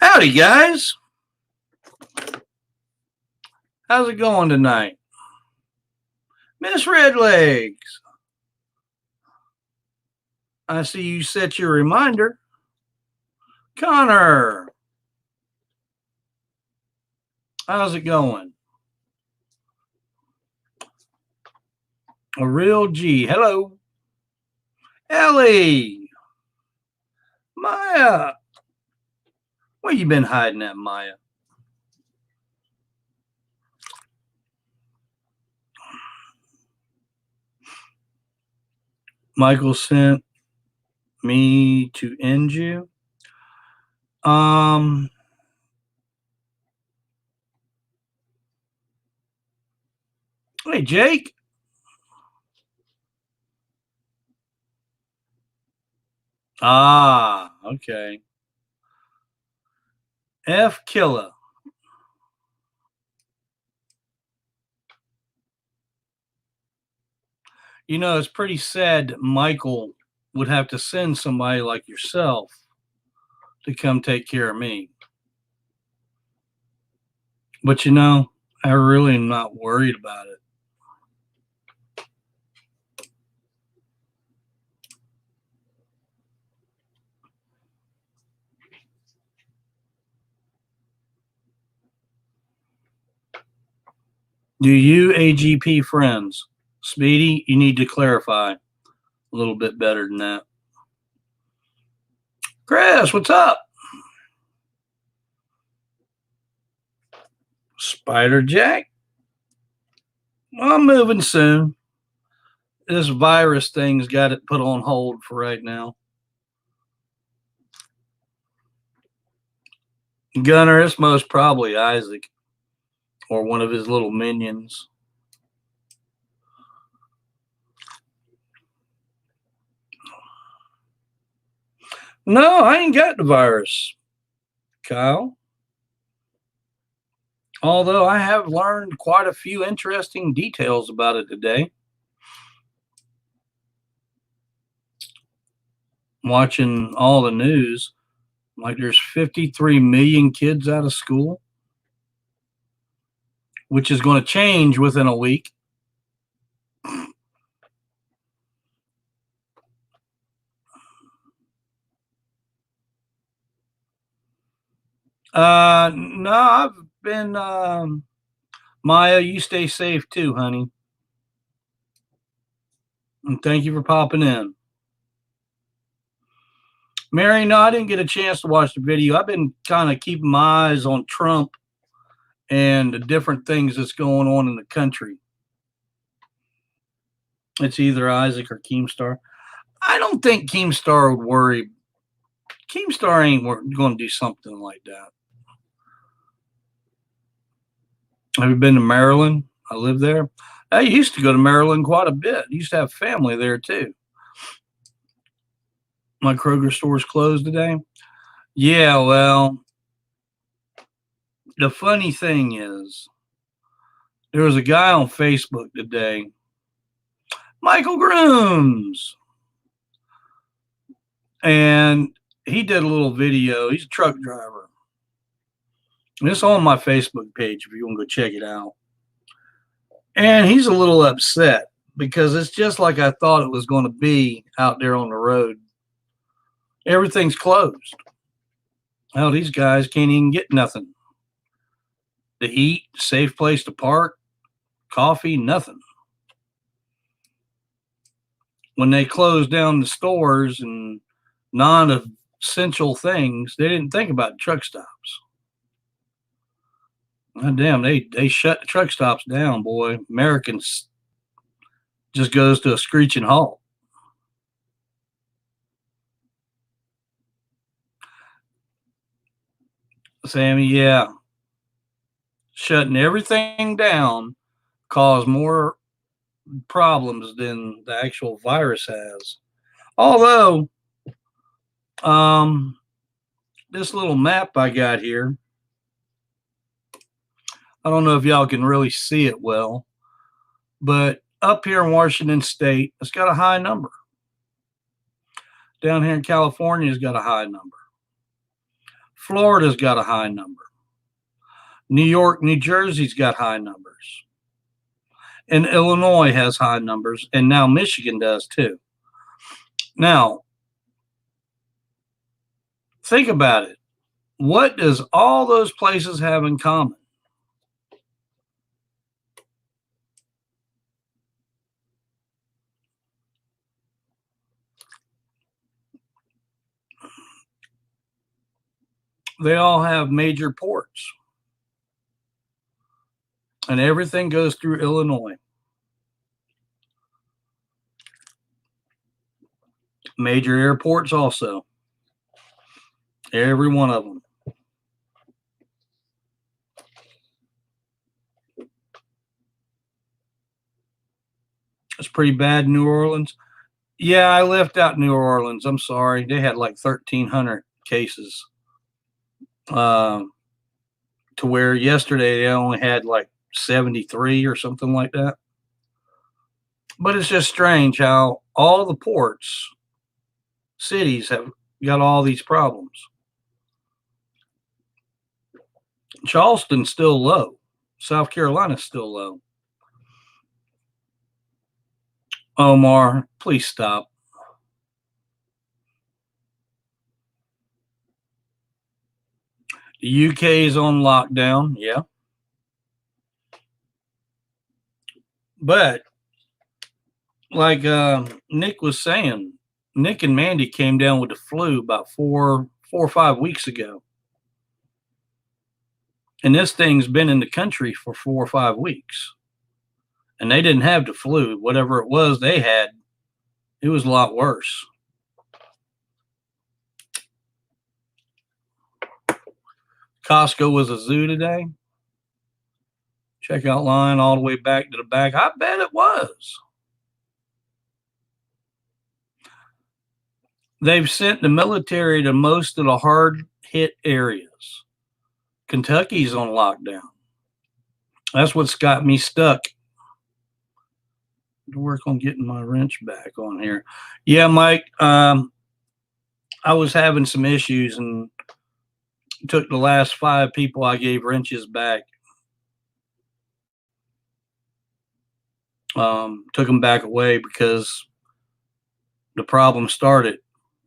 Howdy, guys. How's it going tonight? Miss Redlegs, I see you set your reminder. Connor, how's it going? A real G. Hello. Ellie. Maya. Where you been hiding at, Maya? Michael sent me to end you. Hey, Jake. Ah, okay. F Killer. You know, it's pretty sad that Michael would have to send somebody like yourself to come take care of me. But you know, I really am not worried about it. Do you AGP friends? Speedy, you need to clarify a little bit better than that. Chris, what's up? Spider Jack? Well, I'm moving soon. This virus thing's got it put on hold for right now. Gunner, it's most probably Isaac or one of his little minions. No, I ain't got the virus, Kyle. Although I have learned quite a few interesting details about it today. Watching all the news, like there's 53 million kids out of school, which is going to change within a week. No, I've been, Maya, you stay safe too, honey. And thank you for popping in. Mary, no, I didn't get a chance to watch the video. I've been kind of keeping my eyes on Trump and the different things that's going on in the country. It's either Isaac or Keemstar. I don't think Keemstar would worry. Keemstar ain't going to do something like that. Have you been to Maryland? I live there. I used to go to Maryland quite a bit. I used to have family there too. My Kroger store's closed today. Yeah, well, the funny thing is, there was a guy on Facebook today, Michael Grooms, and he did a little video. He's a truck driver. And it's on my Facebook page if you want to go check it out. And he's a little upset because it's just like I thought it was going to be out there on the road. Everything's closed. Hell, these guys can't even get nothing to eat, safe place to park, coffee, nothing. When they closed down the stores and non-essential things, they didn't think about truck stops. God damn, they shut the truck stops down, boy. Americans just goes to a screeching halt. Sammy, yeah. Shutting everything down caused more problems than the actual virus has. Although, this little map I got here, I don't know if y'all can really see it well, but up here in Washington State, it's got a high number. Down here in California, it's got a high number. Florida's got a high number. New York, New Jersey's got high numbers. And Illinois has high numbers, and now Michigan does too. Now, think about it. What does all those places have in common? They all have major ports, and everything goes through Illinois. Major airports also. Every one of them. It's pretty bad in New Orleans. Yeah, I left out New Orleans. I'm sorry. They had like 1,300 cases. To where yesterday they only had like 73 or something like that. But it's just strange how all the ports, cities have got all these problems. Charleston's still low. South Carolina's still low. Omar, please stop. The UK is on lockdown, yeah. But like Nick was saying, Nick and Mandy came down with the flu about four or 5 weeks ago. And this thing's been in the country for 4 or 5 weeks. And they didn't have the flu. Whatever it was they had, it was a lot worse. Costco was a zoo today. Checkout line all the way back to the back. I bet it was. They've sent the military to most of the hard hit areas. Kentucky's on lockdown. That's what's got me stuck. To work on getting my wrench back on here. Yeah, Mike, I was having some issues and took the last 5 people I gave wrenches back. Took them back away because the problem started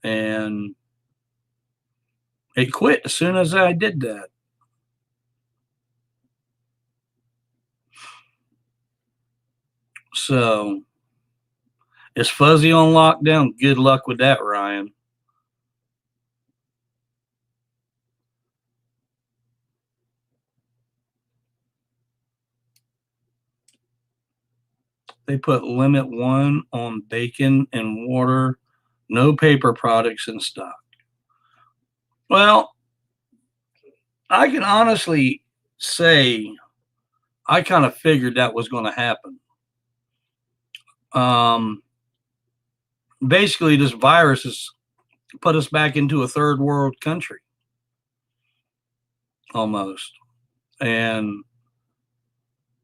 and it quit as soon as I did that. So, is Fuzzy on lockdown? Good luck with that, Ryan. They put limit 1 on bacon and water, no paper products in stock. Well, I can honestly say I kind of figured that was going to happen. Basically, this virus has put us back into a third world country almost. And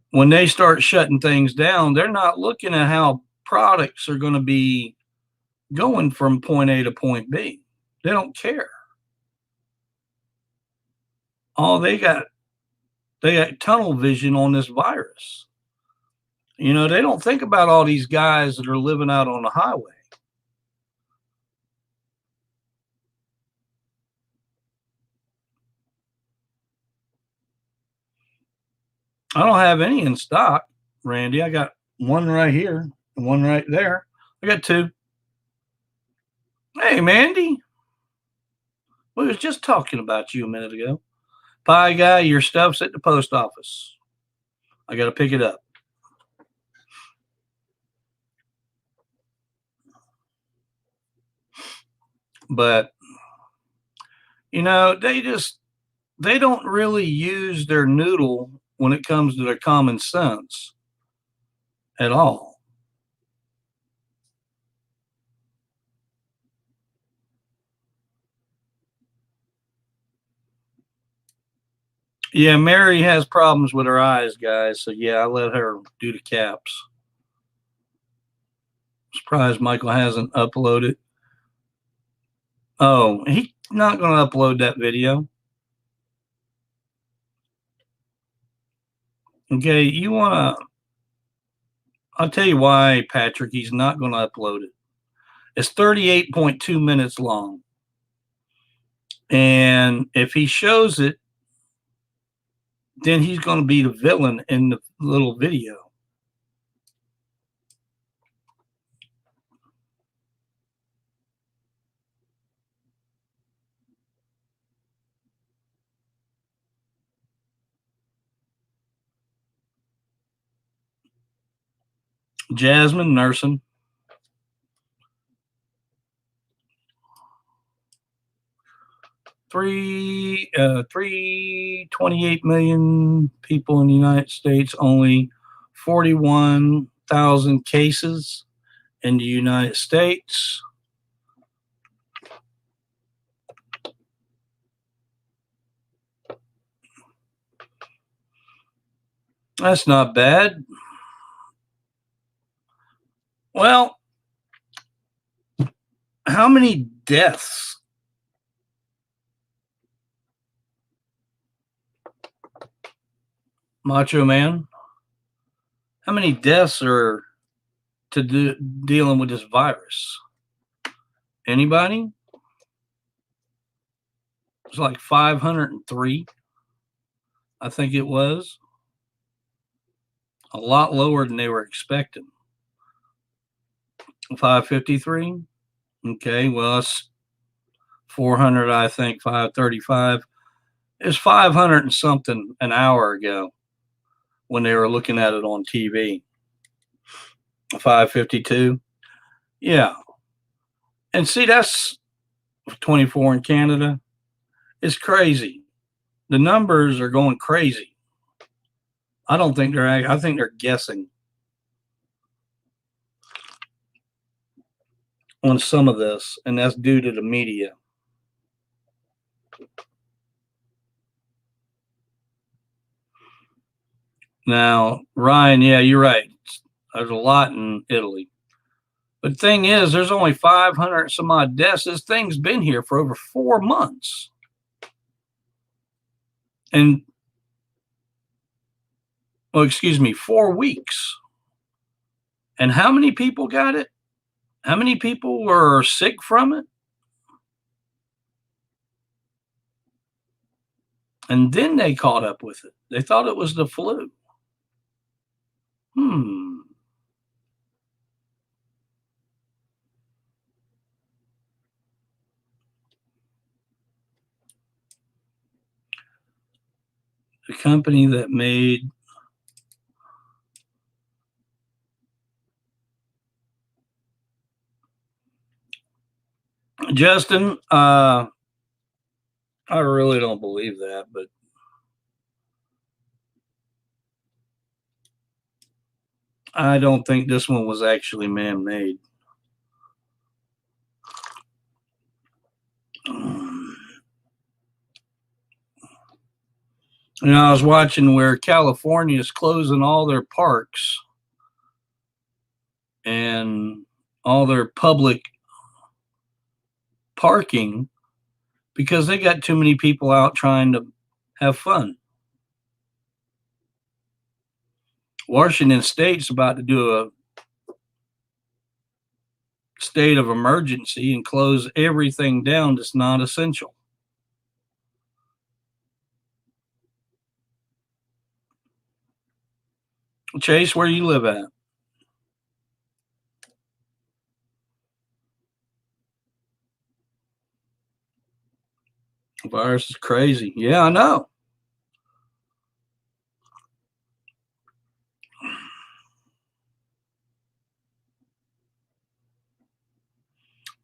when they start shutting things down, they're not looking at how products are going to be going from point A to point B. They don't care. All they got tunnel vision on this virus. You know, they don't think about all these guys that are living out on the highway. I don't have any in stock, Randy. I got one right here and one right there. I got 2. Hey, Mandy. We was just talking about you a minute ago. Pie guy, your stuff's at the post office. I got to pick it up. But, you know, they don't really use their noodle when it comes to their common sense at all. Yeah, Mary has problems with her eyes, guys. So, yeah, I let her do the caps. Surprised Michael hasn't uploaded. Oh, he's not going to upload that video. Okay, you want to, I'll tell you why, Patrick, he's not going to upload it. It's 38.2 minutes long. And if he shows it, then he's going to be the villain in the little video. Jasmine nursing. 328 million people in the United States, only 41,000 cases in the United States. That's not bad. Well, how many deaths? Macho Man? How many deaths are dealing with this virus? Anybody? It's like 503, I think it was. A lot lower than they were expecting. 553. Okay, well, it's 400, I think. 535. It's 500 and something an hour ago when they were looking at it on TV. 552. Yeah. And see, that's 24 in Canada. It's crazy. The numbers are going crazy. I don't think I think they're guessing on some of this, and that's due to the media. Now, Ryan, yeah, you're right. There's a lot in Italy. But the thing is, there's only 500 some odd deaths. This thing's been here for over 4 months. And, oh, excuse me, 4 weeks. And how many people got it? How many people were sick from it? And then they caught up with it. They thought it was the flu. The company that made Justin, I really don't believe that, but I don't think this one was actually man-made. You know, I was watching where California is closing all their parks and all their public parking because they got too many people out trying to have fun. Washington State's about to do a state of emergency and close everything down that's not essential. Chase, where you live at? The virus is crazy. Yeah, I know.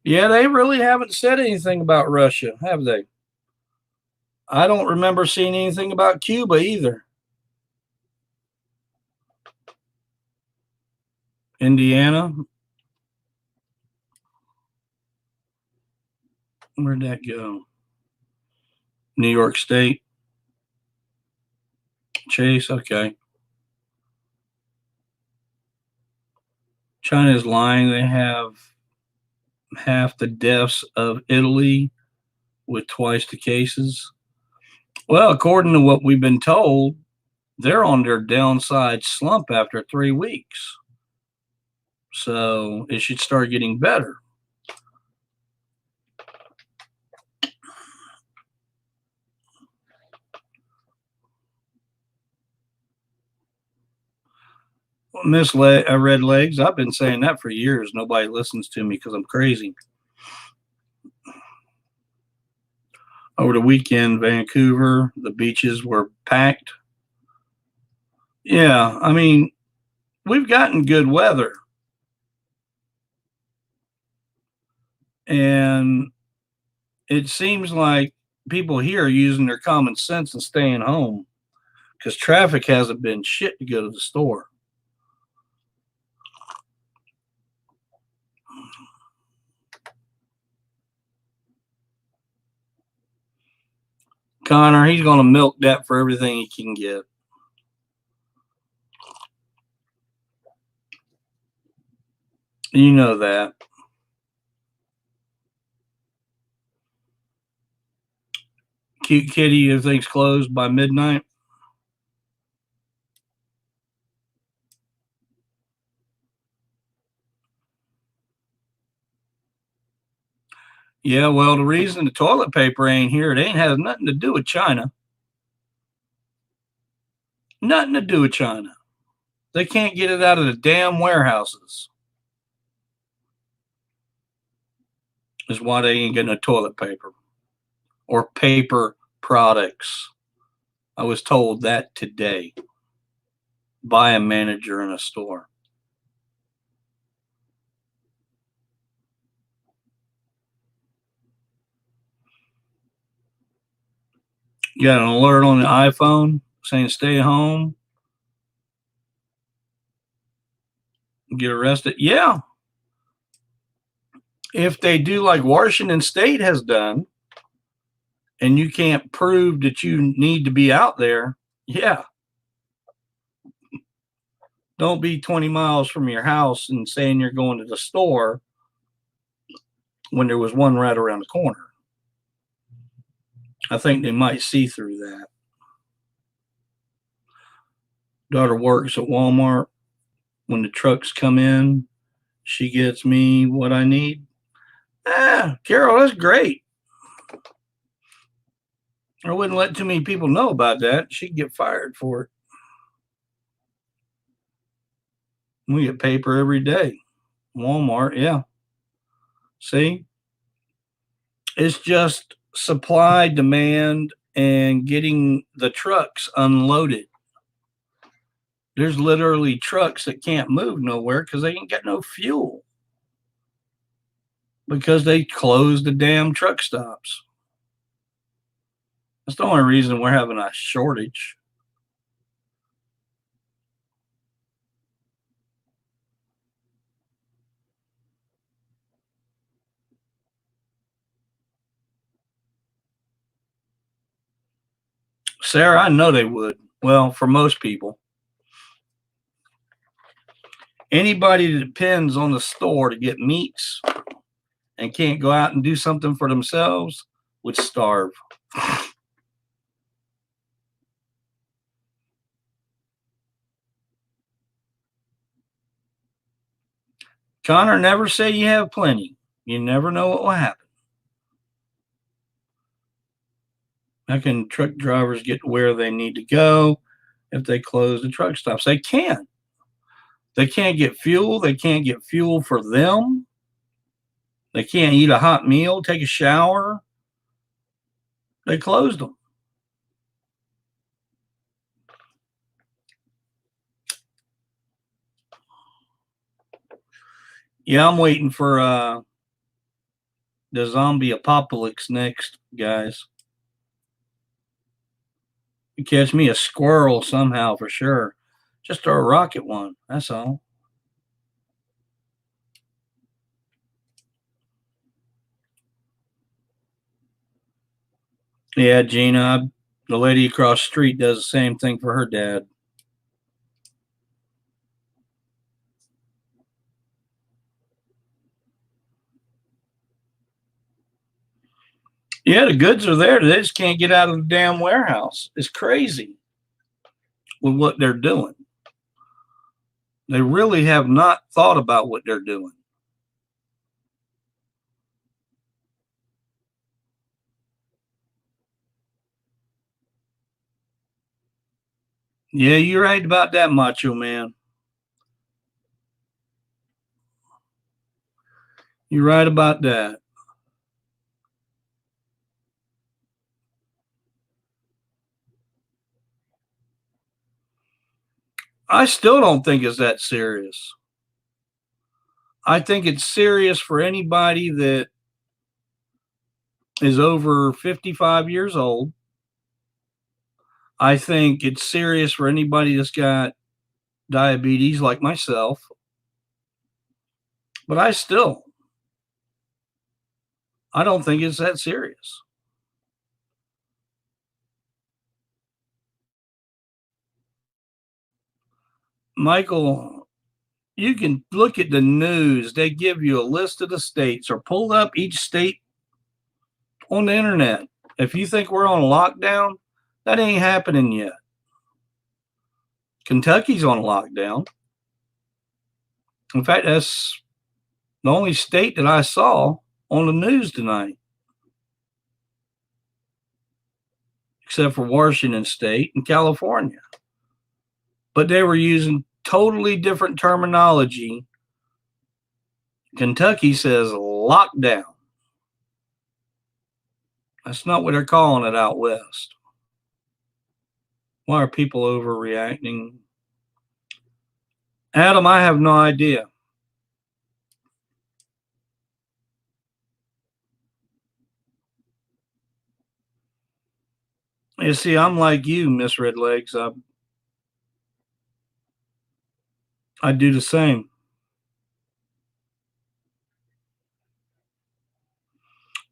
Yeah, they really haven't said anything about Russia, have they? I don't remember seeing anything about Cuba either. Indiana. Where'd that go? New York State. Chase, okay. China is lying. They have half the deaths of Italy with twice the cases. Well, according to what we've been told, they're on their downside slump after 3 weeks. So it should start getting better. Miss Red Legs, I've been saying that for years. Nobody listens to me because I'm crazy. Over the weekend, Vancouver, the beaches were packed. Yeah, I mean, we've gotten good weather. And it seems like people here are using their common sense and staying home because traffic hasn't been shit to go to the store. Connor, he's going to milk that for everything he can get. You know that. Cute kitty, everything's closed by midnight. Yeah, well, the reason the toilet paper ain't here, it ain't has nothing to do with China. Nothing to do with China. They can't get it out of the damn warehouses. Is why they ain't getting no toilet paper or paper products. I was told that today by a manager in a store. You got an alert on the iPhone saying stay home, get arrested. Yeah. If they do like Washington State has done, and you can't prove that you need to be out there, yeah. Don't be 20 miles from your house and saying you're going to the store when there was one right around the corner. I think they might see through that. Daughter works at Walmart. When the trucks come in, she gets me what I need. Carol, that's great. I wouldn't let too many people know about that. She'd get fired for it. We get paper every day. Walmart, yeah. See? It's just supply, demand, and getting the trucks unloaded. There's literally trucks that can't move nowhere because they ain't got no fuel. Because they closed the damn truck stops. That's the only reason we're having a shortage. Sarah, I know they would. Well, for most people. Anybody that depends on the store to get meats and can't go out and do something for themselves would starve. Connor, never say you have plenty. You never know what will happen. How can truck drivers get where they need to go if they close the truck stops? They can't. They can't get fuel. They can't get fuel for them. They can't eat a hot meal, take a shower. They closed them. Yeah, I'm waiting for the zombie apocalypse next, guys. You catch me a squirrel somehow for sure. Just throw a rock at one. That's all. Yeah, Gina, the lady across the street does the same thing for her dad. Yeah, the goods are there. They just can't get out of the damn warehouse. It's crazy. with what they're doing. They really have not thought about what they're doing. Yeah, you're right about that, Macho Man. You're right about that. I still don't think it's that serious. I think it's serious for anybody that is over 55 years old. I think it's serious for anybody that's got diabetes like myself. But I don't think it's that serious. Michael, you can look at the news. They give you a list of the states or pull up each state on the internet. If you think we're on lockdown, that ain't happening yet. Kentucky's on lockdown. In fact, that's the only state that I saw on the news tonight, except for Washington State and California. But they were using totally different terminology. Kentucky says lockdown. That's not what they're calling it out west. Why are people overreacting? Adam, I have no idea. You see, I'm like you, Miss Red Legs. I do the same.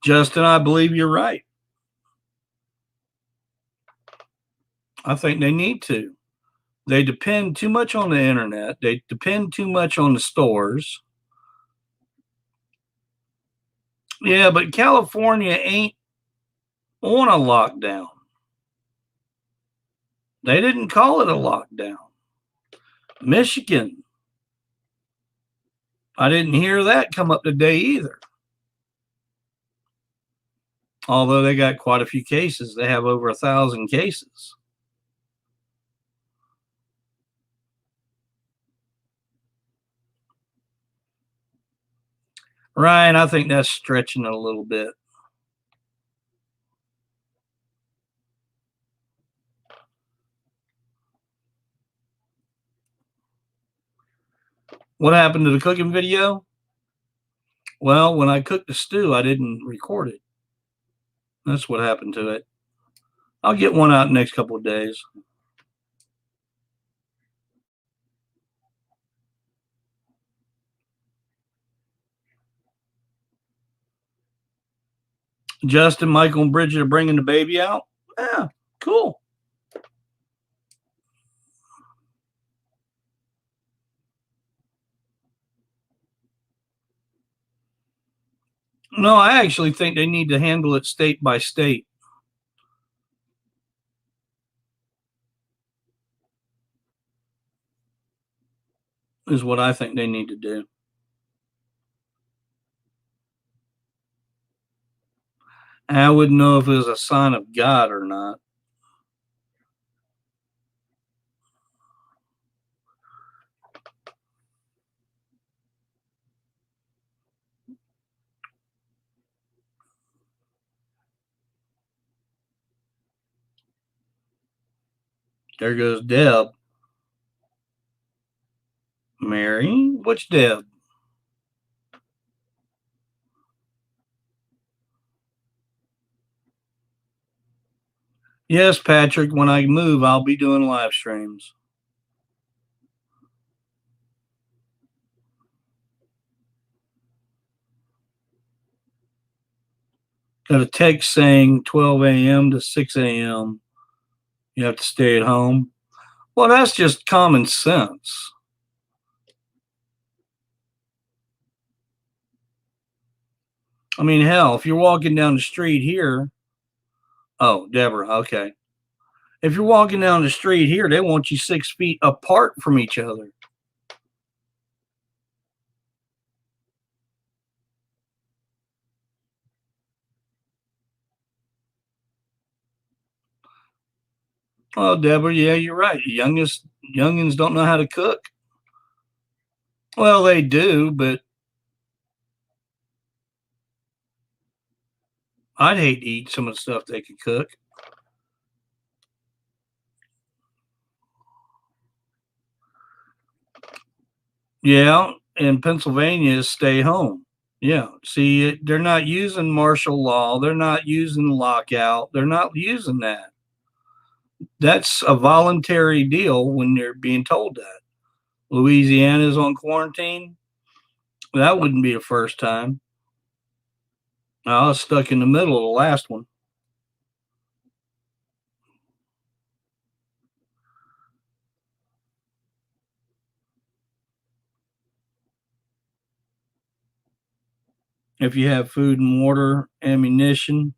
Justin, I believe you're right. I think they need to. They depend too much on the internet. They depend too much on the stores. Yeah, but California ain't on a lockdown. They didn't call it a lockdown. Michigan, I didn't hear that come up today either. Although they got quite a few cases. They have over 1,000 cases. Ryan, I think that's stretching it a little bit. What happened to the cooking video? Well, when I cooked the stew, I didn't record it. That's what happened to it. I'll get one out in the next couple of days. Justin, Michael, and Bridget are bringing the baby out. Yeah, cool. No, I actually think they need to handle it state by state. Is what I think they need to do. I wouldn't know if it was a sign of God or not. There goes Deb. Mary? Which Deb? Yes, Patrick, when I move, I'll be doing live streams. Got a text saying 12 a.m. to 6 a.m. You have to stay at home. Well, that's just common sense. I mean, hell, if you're walking down the street here, oh, Deborah, okay. If you're walking down the street here, they want you 6 feet apart from each other. Oh, Deborah, yeah, you're right. Youngins don't know how to cook. Well, they do, but I'd hate to eat some of the stuff they could cook. Yeah, in Pennsylvania, stay home. Yeah, see, they're not using martial law. They're not using lockout. They're not using that. That's a voluntary deal when they're being told that. Louisiana's on quarantine. That wouldn't be the first time. I was stuck in the middle of the last one. If you have food and water, ammunition,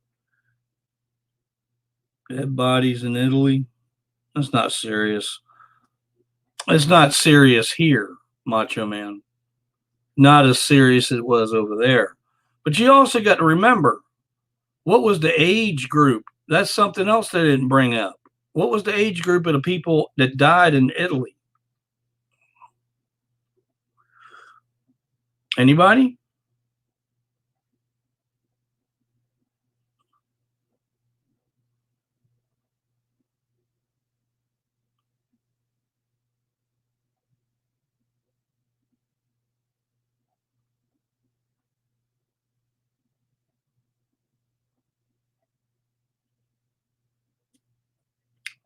dead bodies in Italy, that's not serious. It's not serious here, Macho Man. Not as serious as it was over there. But you also got to remember, what was the age group? That's something else they didn't bring up. What was the age group of the people that died in Italy? Anybody?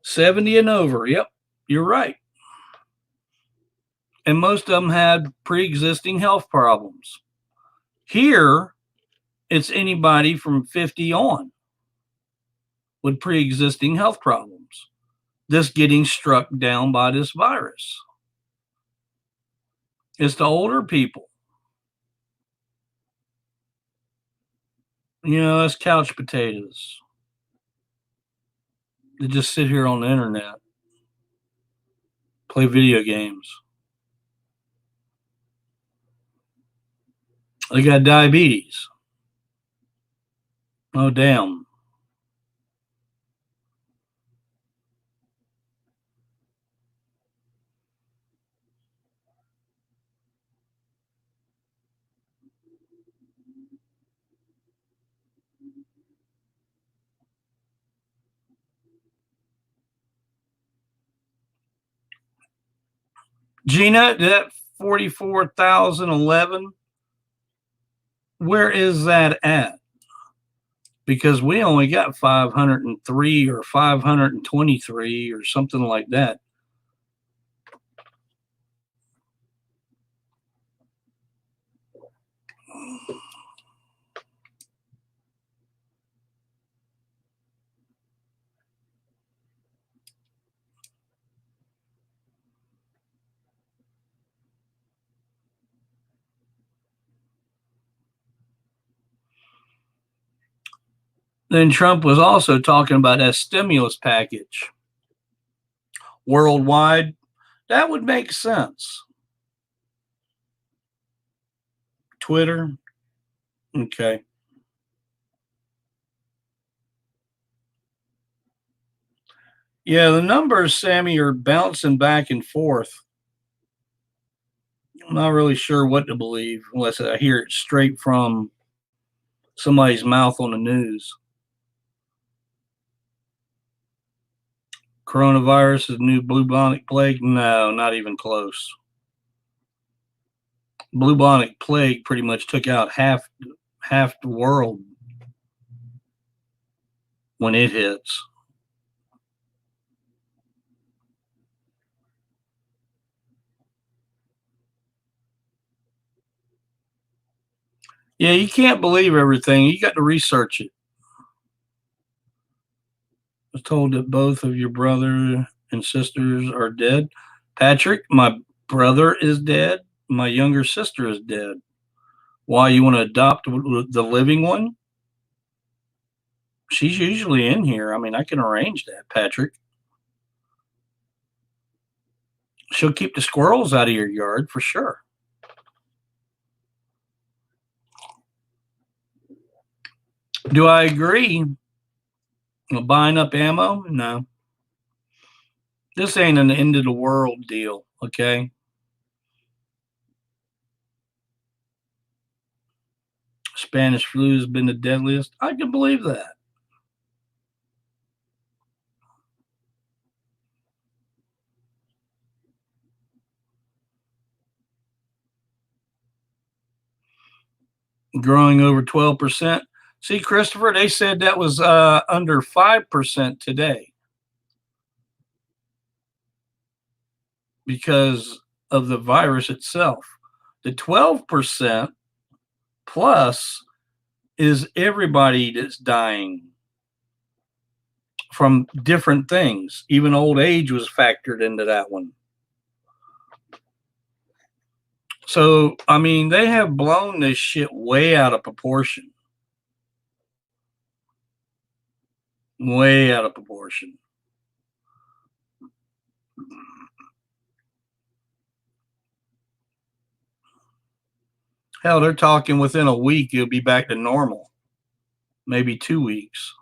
$70 and over. Yep, you're right. And most of them had pre-existing health problems. Here, it's anybody from 50 on with pre-existing health problems. This getting struck down by this virus. It's the older people. It's couch potatoes. They just sit here on the internet, play video games. They got diabetes. Oh, damn. Gina, that 44,011, where is that at? Because we only got 503 or 523 or something like that. Then Trump was also talking about that stimulus package worldwide. That would make sense. Twitter. Okay. Yeah, the numbers, Sammy, are bouncing back and forth. I'm not really sure what to believe unless I hear it straight from somebody's mouth on the news. Coronavirus is new bubonic plague? No, not even close. Bubonic plague pretty much took out half the world when it hits. Yeah, you can't believe everything. You got to research it. I was told that both of your brother and sisters are dead. Patrick, my brother is dead. My younger sister is dead. Why you want to adopt the living one? She's usually in here. I mean, I can arrange that, Patrick. She'll keep the squirrels out of your yard for sure. Do I agree? Buying up ammo? No. This ain't an end of the world deal, okay? Spanish flu has been the deadliest. I can believe that. Growing over 12%. See, Christopher, they said that was under 5% today because of the virus itself. The 12% plus is everybody that's dying from different things. Even old age was factored into that one. So, I mean, they have blown this shit way out of proportion. Way out of proportion. Hell, they're talking within a week it'll be back to normal. Maybe 2 weeks.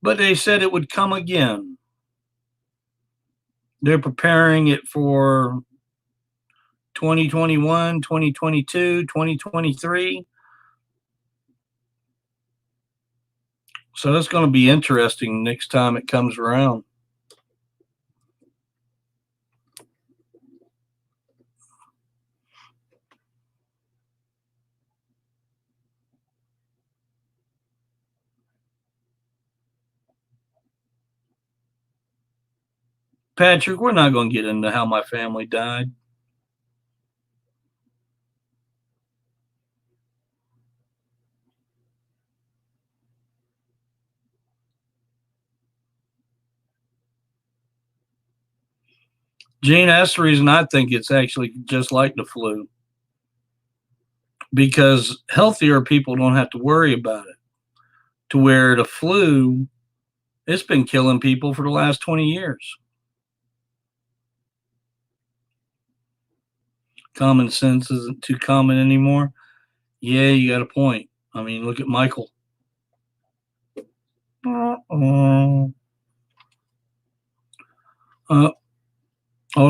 But they said it would come again. They're preparing it for 2021, 2022, 2023. So that's going to be interesting next time it comes around. Patrick, we're not going to get into how my family died. Gene, that's the reason I think it's actually just like the flu. Because healthier people don't have to worry about it. To where the flu, it's been killing people for the last 20 years. Common sense isn't too common anymore. Yeah, you got a point. I mean, look at Michael. Hold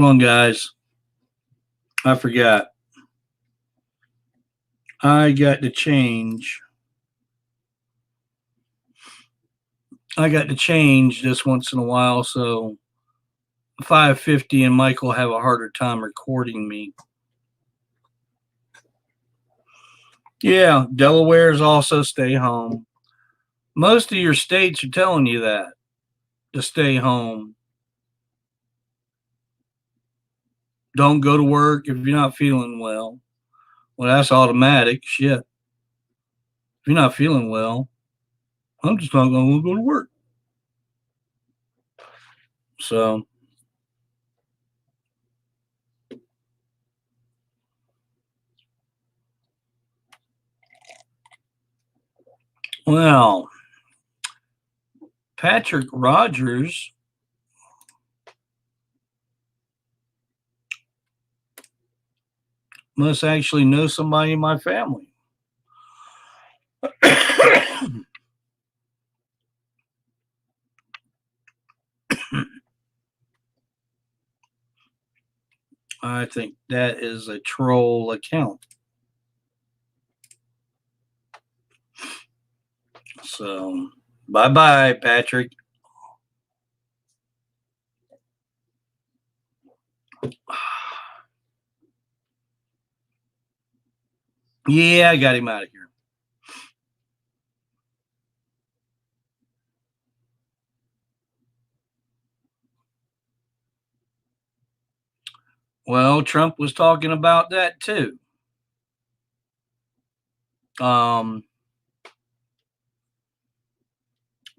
on, guys. I forgot. I got to change. This once in a while, so 550 and Michael have a harder time recording me. Yeah, Delaware's also stay home. Most of your states are telling you that to stay home. Don't go to work if you're not feeling well. Well, that's automatic. Shit. If you're not feeling well, I'm just not going to go to work. So, well, Patrick Rogers must actually know somebody in my family. I think that is a troll account. So, bye-bye, Patrick. Yeah, I got him out of here. Well, Trump was talking about that too.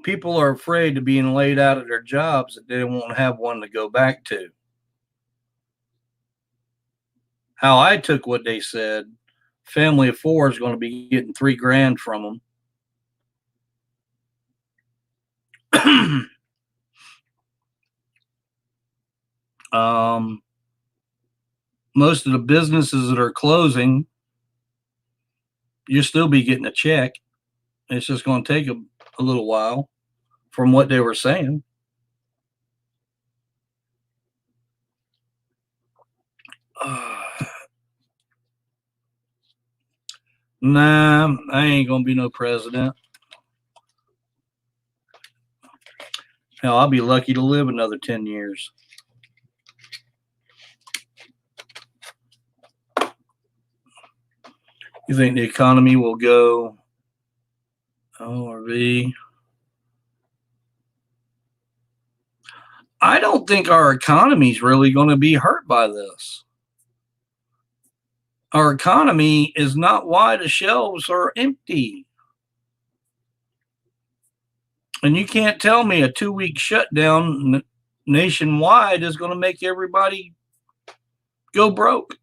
People are afraid of being laid out of their jobs that they won't have one to go back to. How I took what they said family of four is going to be getting $3,000 from them. Most of the businesses that are closing, you'll still be getting a check. It's just going to take a little while from what they were saying. Nah, I ain't going to be no president. Hell, I'll be lucky to live another 10 years. You think the economy will go O or V? I don't think our economy is really going to be hurt by this. Our economy is not why the shelves are empty. And you can't tell me a 2-week shutdown nationwide is going to make everybody go broke.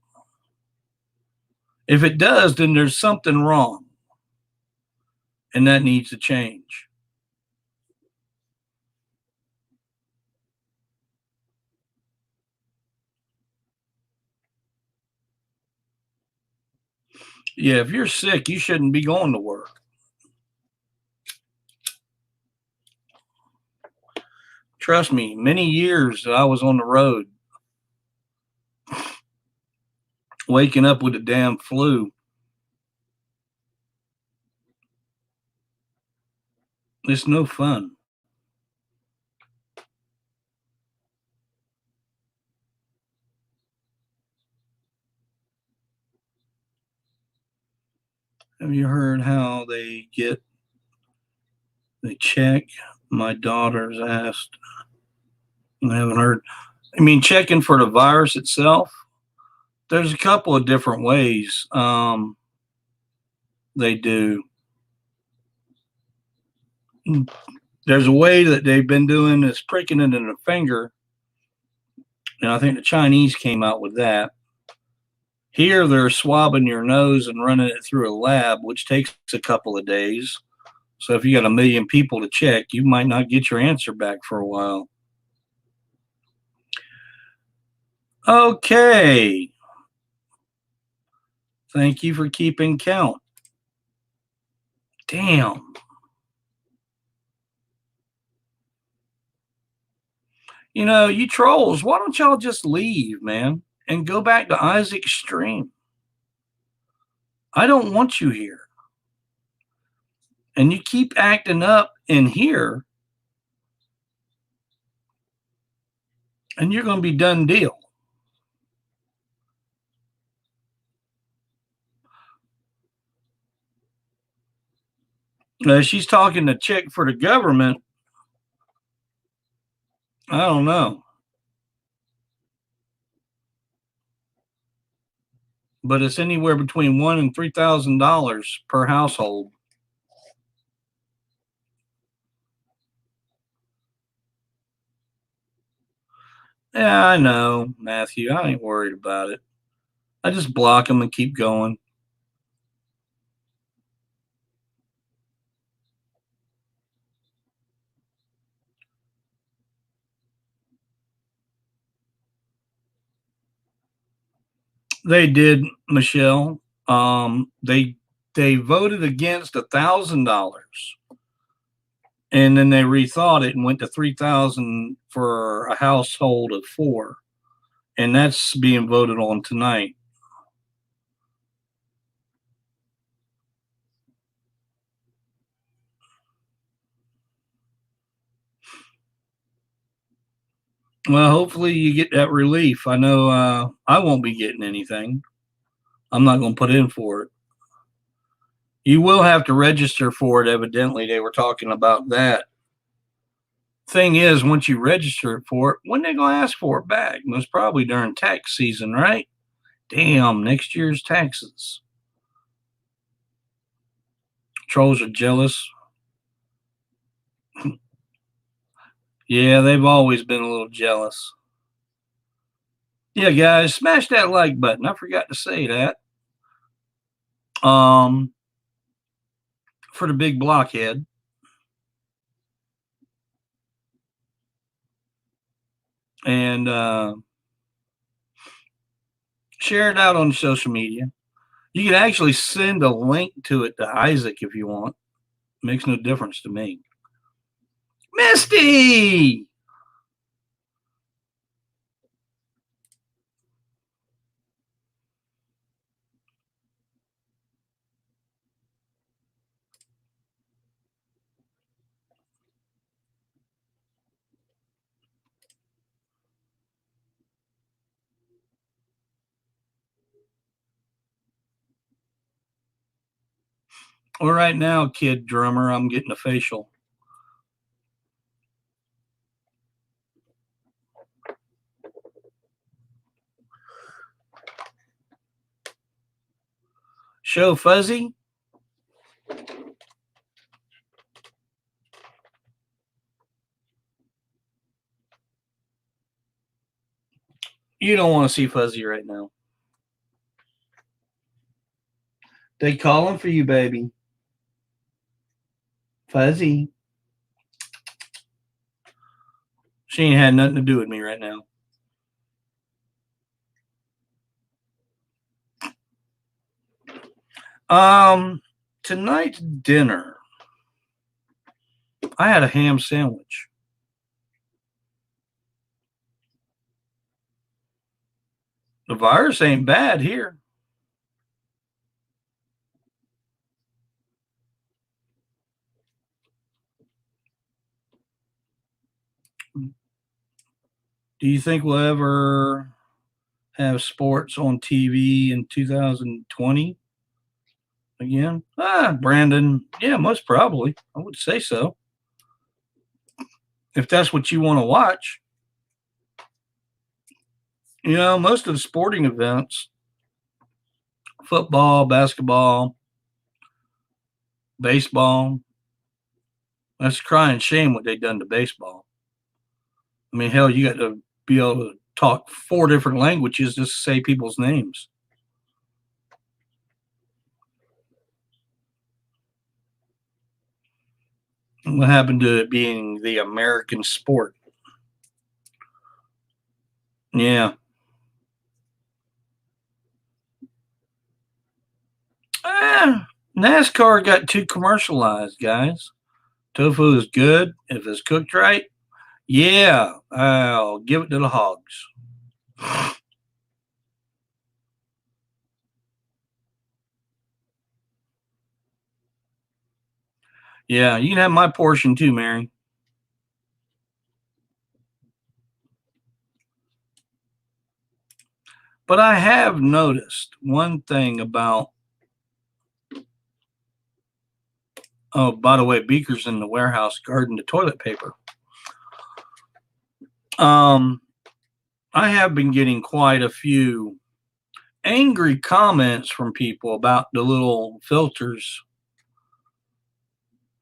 If it does, then there's something wrong. And that needs to change. Yeah, if you're sick, you shouldn't be going to work. Trust me, many years that I was on the road, waking up with a damn flu. It's no fun. Have you heard how they check? My daughter's asked. I haven't heard. I mean, checking for the virus itself, there's a couple of different ways they do. There's a way that they've been doing is pricking it in the finger. And I think the Chinese came out with that. Here, they're swabbing your nose and running it through a lab, which takes a couple of days. So if you got 1 million people to check, you might not get your answer back for a while. Okay. Thank you for keeping count. Damn. You know, you trolls, why don't y'all just leave, man, and go back to Isaac's stream? I don't want you here. And you keep acting up in here, and you're going to be done deal. She's talking to check for the government. I don't know. But it's anywhere between $1,000 and $3,000 per household. Yeah, I know, Matthew. I ain't worried about it. I just block them and keep going. They did, Michelle. They voted against $1,000, and then they rethought it and went to $3,000 for a household of four, and that's being voted on tonight. Well, hopefully you get that relief. I know I won't be getting anything. I'm not going to put in for it. You will have to register for it, evidently. They were talking about that. Thing is, once you register for it, when they going to ask for it back? Most probably during tax season, right? Damn, next year's taxes. Trolls are jealous. Yeah, they've always been a little jealous. Yeah, guys, smash that like button. I forgot to say that. um, for the big blockhead. And share it out on social media. You can actually send a link to it to Isaac if you want. Makes no difference to me. Misty! Well, right now, kid drummer, I'm getting a facial. Show Fuzzy. You don't want to see Fuzzy right now. They calling for you, baby. Fuzzy. She ain't had nothing to do with me right now. Tonight's dinner, I had a ham sandwich. The virus ain't bad here. Do you think we'll ever have sports on TV in 2020 again? Brandon, yeah, most probably. I would say so. If that's what you want to watch. You know, most of the sporting events, football, basketball, baseball, that's crying shame what they done to baseball. I mean, hell, you got to be able to talk 4 different languages just to say people's names. What happened to it being the American sport? Yeah. NASCAR got too commercialized, guys. Tofu is good if it's cooked right. Yeah, I'll give it to the hogs. Yeah, you can have my portion too, Mary. But I have noticed one thing about. Oh, by the way, Beaker's in the warehouse guarding the toilet paper. Um, I have been getting quite a few angry comments from people about the little filters.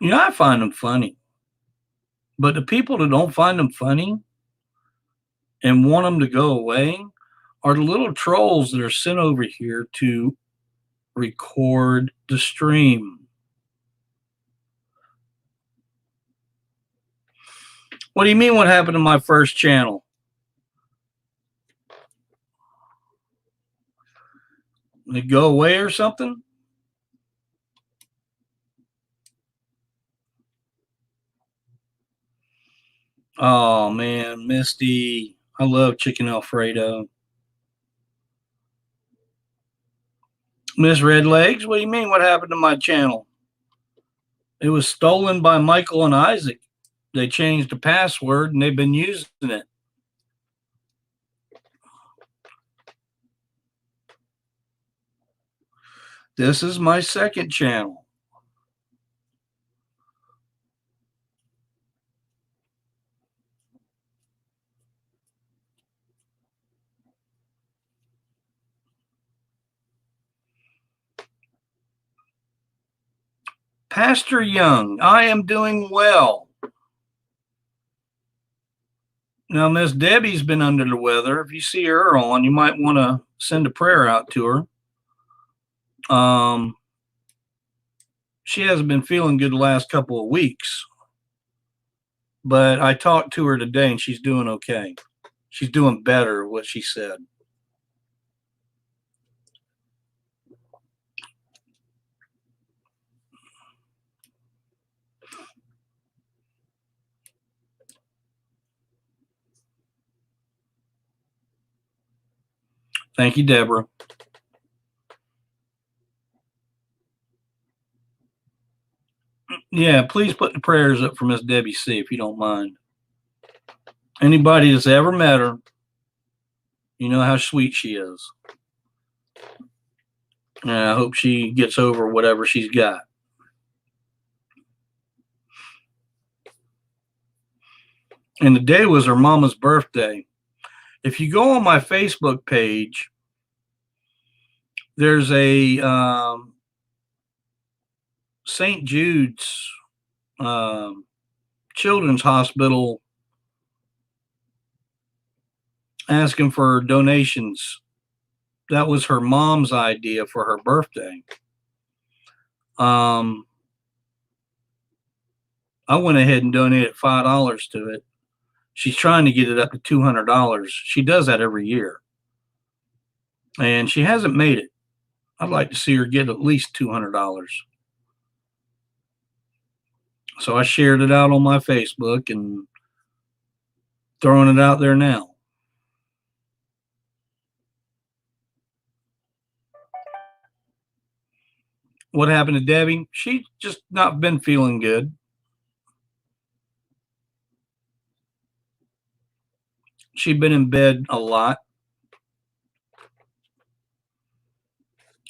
You know, I find them funny. But the people that don't find them funny and want them to go away are the little trolls that are sent over here to record the stream. What do you mean what happened to my first channel? Did it go away or something? Oh man, Misty. I love chicken Alfredo. Miss Red Legs, what do you mean what happened to my channel? It was stolen by Michael and Isaac. They changed the password and they've been using it. This is my second channel. Pastor Young, I am doing well. Now, Miss Debbie's been under the weather. If you see her on, you might want to send a prayer out to her. she hasn't been feeling good the last couple of weeks. But I talked to her today and she's doing okay. She's doing better, what she said. Thank you, Deborah. Yeah, please put the prayers up for Miss Debbie C, if you don't mind. Anybody that's ever met her, you know how sweet she is. And I hope she gets over whatever she's got. And the day was her mama's birthday. If you go on my Facebook page, there's a St. Jude's Children's Hospital asking for donations. That was her mom's idea for her birthday. I went ahead and donated $5 to it. She's trying to get it up to $200. She does that every year. And she hasn't made it. I'd like to see her get at least $200. So I shared it out on my Facebook and throwing it out there now. What happened to Debbie? She's just not been feeling good. She'd been in bed a lot.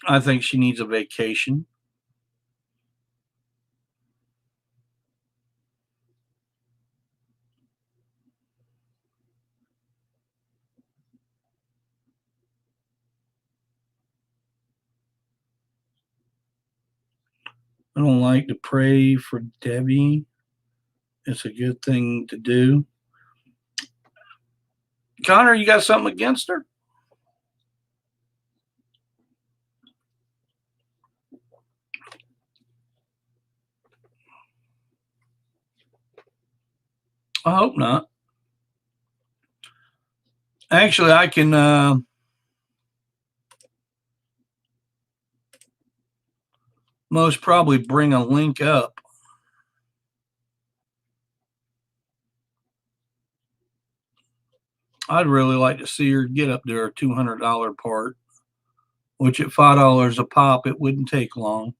I think she needs a vacation. I don't like to pray for Debbie. It's a good thing to do. Connor, you got something against her? I hope not. Actually, I can most probably bring a link up. I'd really like to see her get up to her $200 part, which at $5 a pop, it wouldn't take long.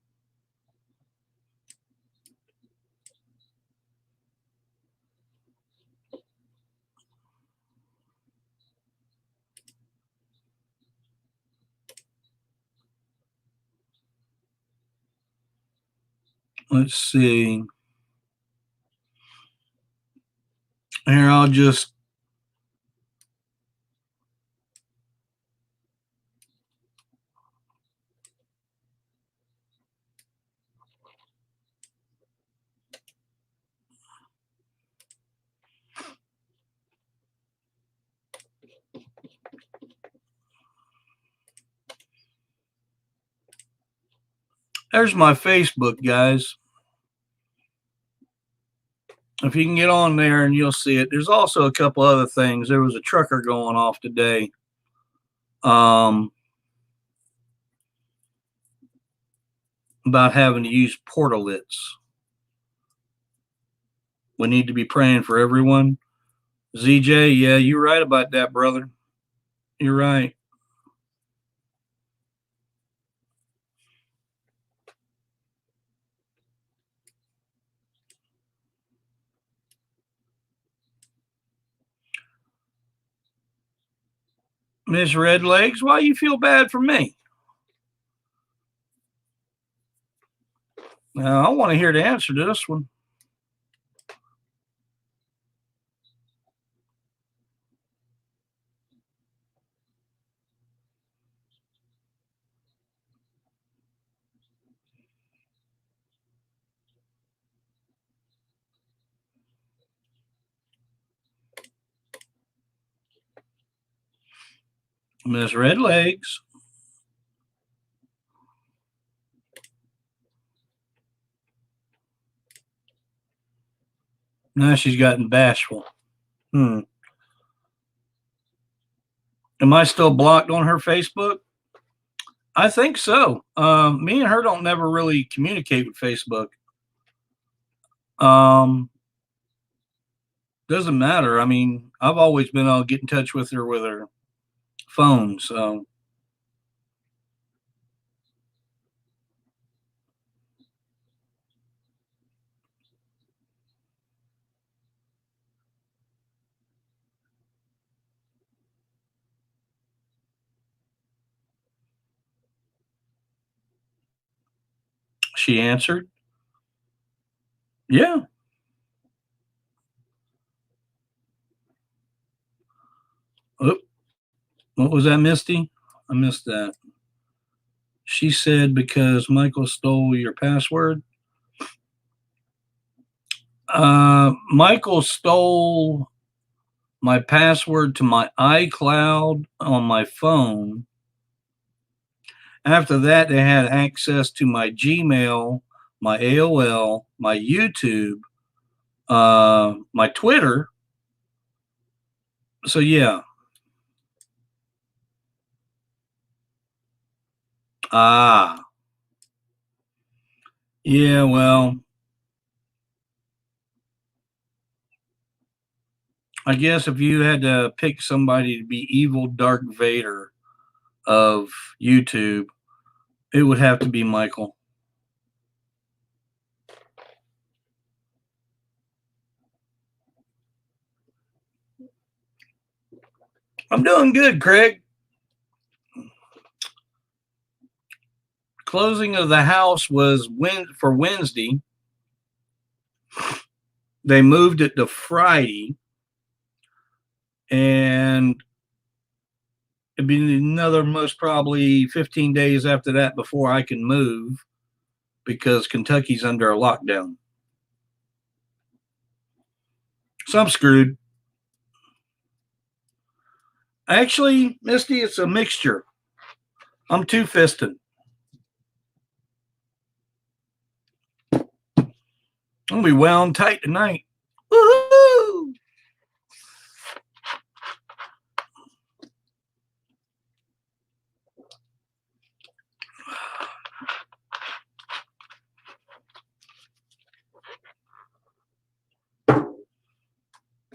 Let's see. Here, I'll just there's my Facebook, guys. If you can get on there and you'll see it. There's also a couple other things. There was a trucker going off today. About having to use portalets. We need to be praying for everyone. ZJ, yeah, you're right about that, brother. You're right. Miss Red Legs, why you feel bad for me? Now, I want to hear the answer to this one. Miss Red Legs. Now she's gotten bashful. Am I still blocked on her Facebook? I think so. Me and her don't never really communicate with Facebook. Doesn't matter. I mean, I've always been able to get in touch with her phone. So she answered. Yeah. Oh, what was that, Misty? I missed that. She said because Michael stole your password. Michael stole my password to my iCloud on my phone. After that, they had access to my Gmail, my AOL, my YouTube, my Twitter. So yeah. Ah, yeah. Well, I guess if you had to pick somebody to be evil Dark Vader of YouTube, it would have to be Michael. I'm doing good, Craig. Closing of the house was for Wednesday. They moved it to Friday, and it'd be another most probably 15 days after that before I can move because Kentucky's under a lockdown. So I'm screwed. Actually, Misty, it's a mixture. I'm two-fisted. I'm gonna be wound tight tonight. Woohoo!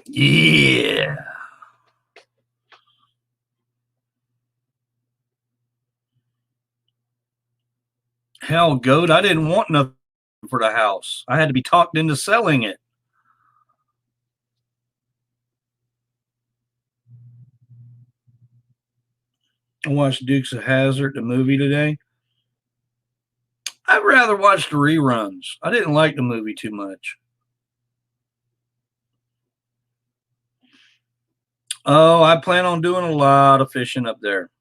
Yeah. Hell, goat, I didn't want nothing for the house. I had to be talked into selling it. I watched Dukes of Hazzard, the movie today. I'd rather watch the reruns. I didn't like the movie too much. Oh, I plan on doing a lot of fishing up there.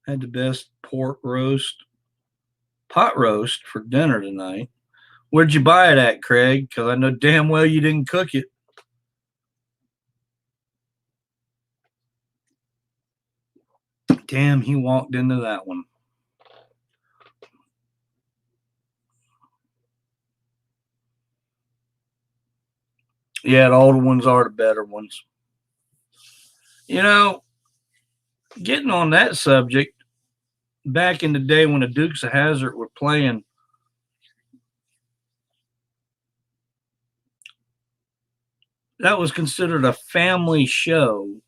Had the best pot roast for dinner tonight. Where'd you buy it at, Craig? Because I know damn well you didn't cook it. Damn, he walked into that one. Yeah, the older ones are the better ones. You know, getting on that subject, back in the day when the Dukes of Hazzard were playing, that was considered a family show,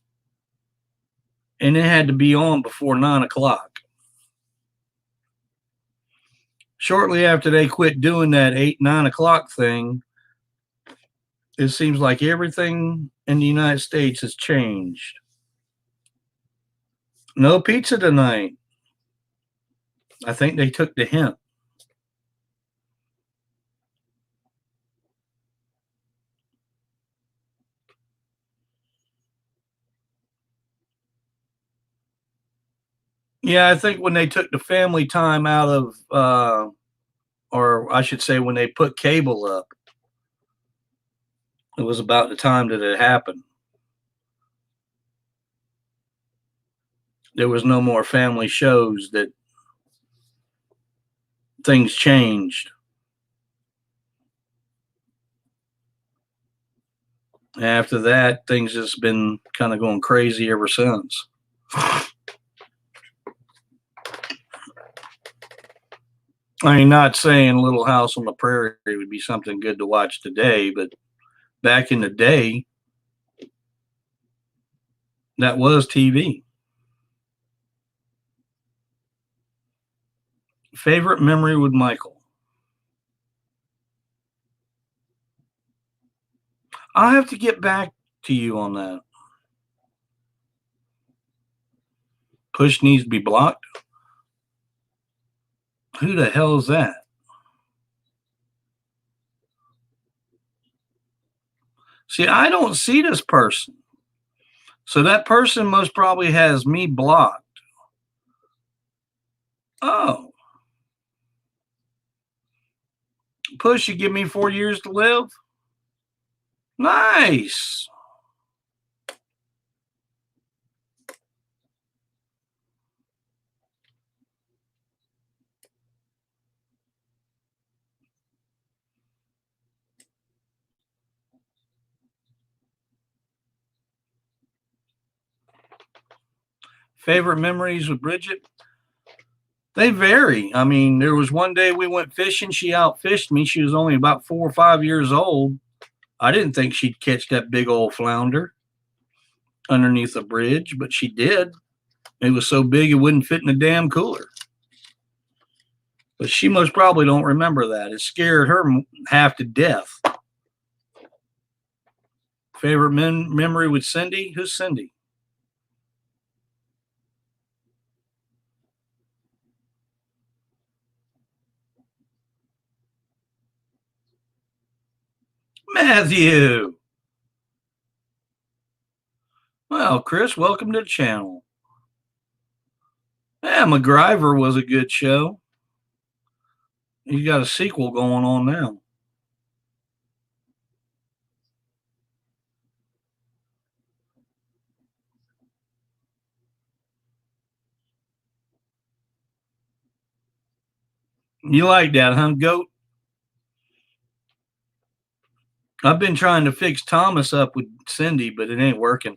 and it had to be on before 9 o'clock. Shortly after they quit doing that 8, 9 o'clock thing, it seems like everything in the United States has changed. No pizza tonight. I think they took the hint. Yeah, I think when they took the family time out of, or I should say, when they put cable up, it was about the time that it happened. there was no more family shows, that things changed. After that, things just been kind of going crazy ever since. I mean, not saying Little House on the Prairie would be something good to watch today, but back in the day, that was TV. Favorite memory with Michael? I'll have to get back to you on that. Push needs to be blocked. Who the hell is that? See, I don't see this person. So that person most probably has me blocked. Oh, Push, you give me 4 years to live? Nice. Favorite memories with Bridget? They vary. I mean, there was one day we went fishing. She outfished me. She was only about 4 or 5 years old. I didn't think she'd catch that big old flounder underneath a bridge, but she did. It was so big it wouldn't fit in the damn cooler. But she most probably don't remember that. It scared her half to death. Favorite memory with Cindy? Who's Cindy? Matthew. Well, Chris, welcome to the channel. Yeah, MacGyver was a good show. You got a sequel going on now. You like that, huh, Goat? I've been trying to fix Thomas up with Cindy, but it ain't working.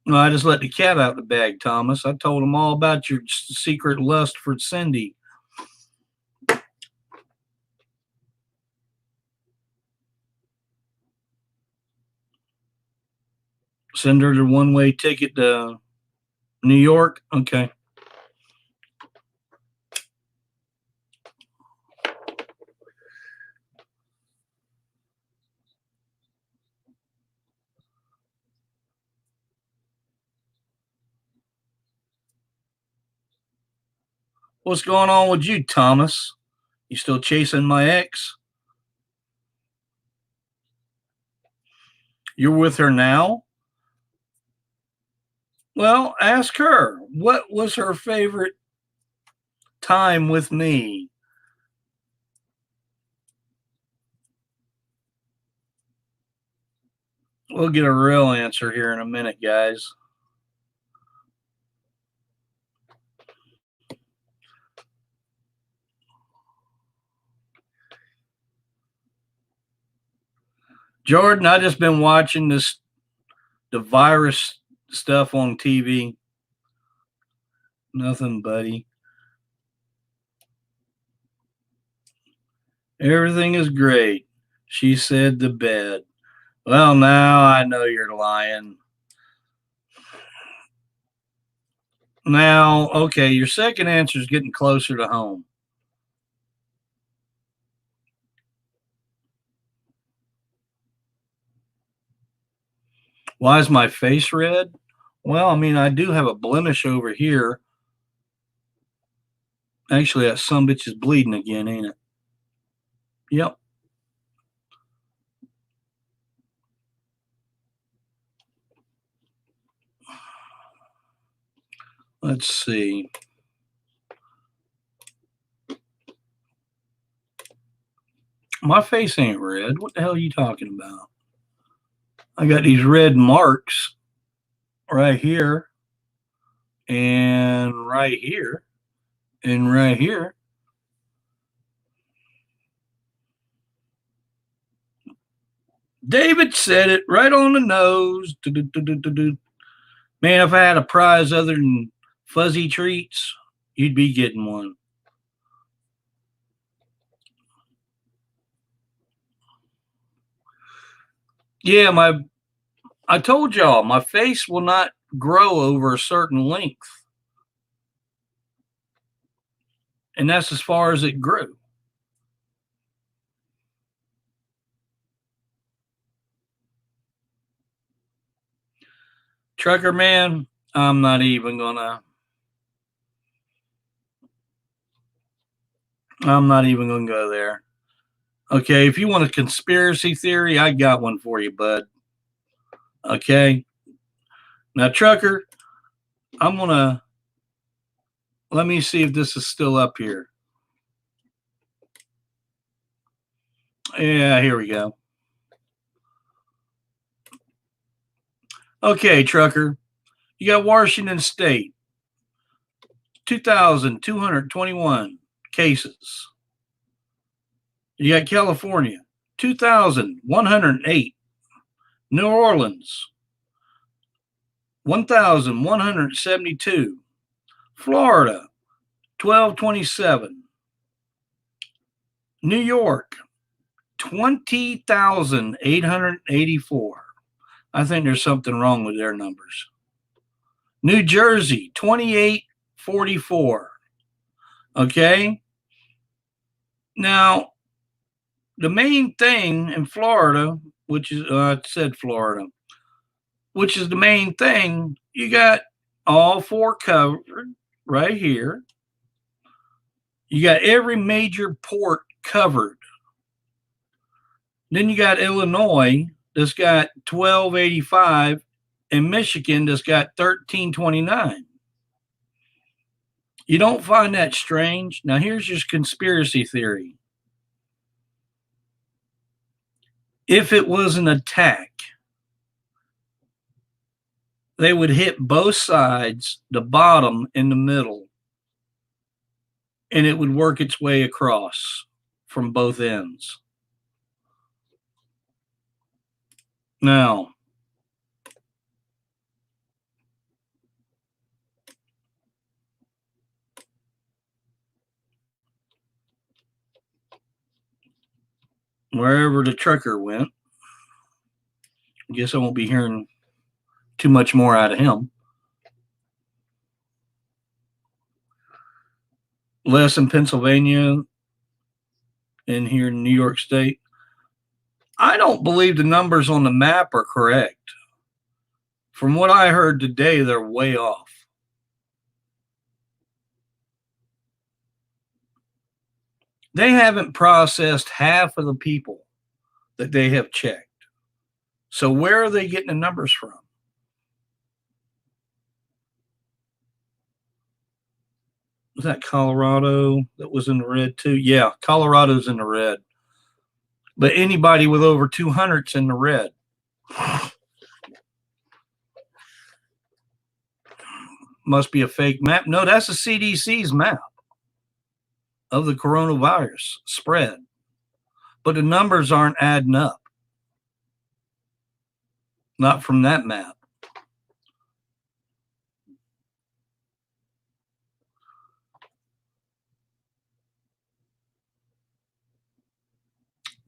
No, I just let the cat out of the bag, Thomas. I told him all about your secret lust for Cindy. Send her the one-way ticket to New York. Okay. What's going on with you, Thomas? You still chasing my ex? You're with her now? Well, ask her. What was her favorite time with me? We'll get a real answer here in a minute, guys. Jordan, I just been watching the virus stuff on TV. Nothing, buddy. Everything is great. She said to bed. Well, now I know you're lying. Now, okay, your second answer is getting closer to home. Why is my face red? Well, I mean, I do have a blemish over here. Actually, that sumbitch is bleeding again, ain't it? Yep. Let's see. My face ain't red. What the hell are you talking about? I got these red marks right here and right here and right here. David said it right on the nose. Man, if I had a prize other than fuzzy treats, you'd be getting one. Yeah, I told y'all my face will not grow over a certain length. And that's as far as it grew. Trucker man, I'm not even gonna go there. Okay, if you want a conspiracy theory, I got one for you, bud. Okay. Now, trucker, I'm gonna let me see if this is still up here. Yeah, here we go. Okay, trucker, you got Washington State, 2,221 cases. You got California, 2,108. New Orleans, 1,172. Florida, 1,227. New York, 20,884. I think there's something wrong with their numbers. New Jersey, 2,844. Okay. Now, the main thing in Florida, which is, I said Florida, which is the main thing, you got all four covered right here. You got every major port covered. Then you got Illinois that's got 1,285 and Michigan that's got 1,329. You don't find that strange? Now, here's your conspiracy theory. If it was an attack, they would hit both sides, the bottom and the middle, and it would work its way across from both ends. Now, wherever the trucker went, I guess I won't be hearing too much more out of him. Less in Pennsylvania and here in New York State. I don't believe the numbers on the map are correct. From what I heard today, they're way off. They haven't processed half of the people that they have checked. So where are they getting the numbers from? Was that Colorado that was in the red too? Yeah, Colorado's in the red. But anybody with over 200's in the red. Must be a fake map. No, that's the CDC's map of the coronavirus spread. But the numbers aren't adding up. Not from that map.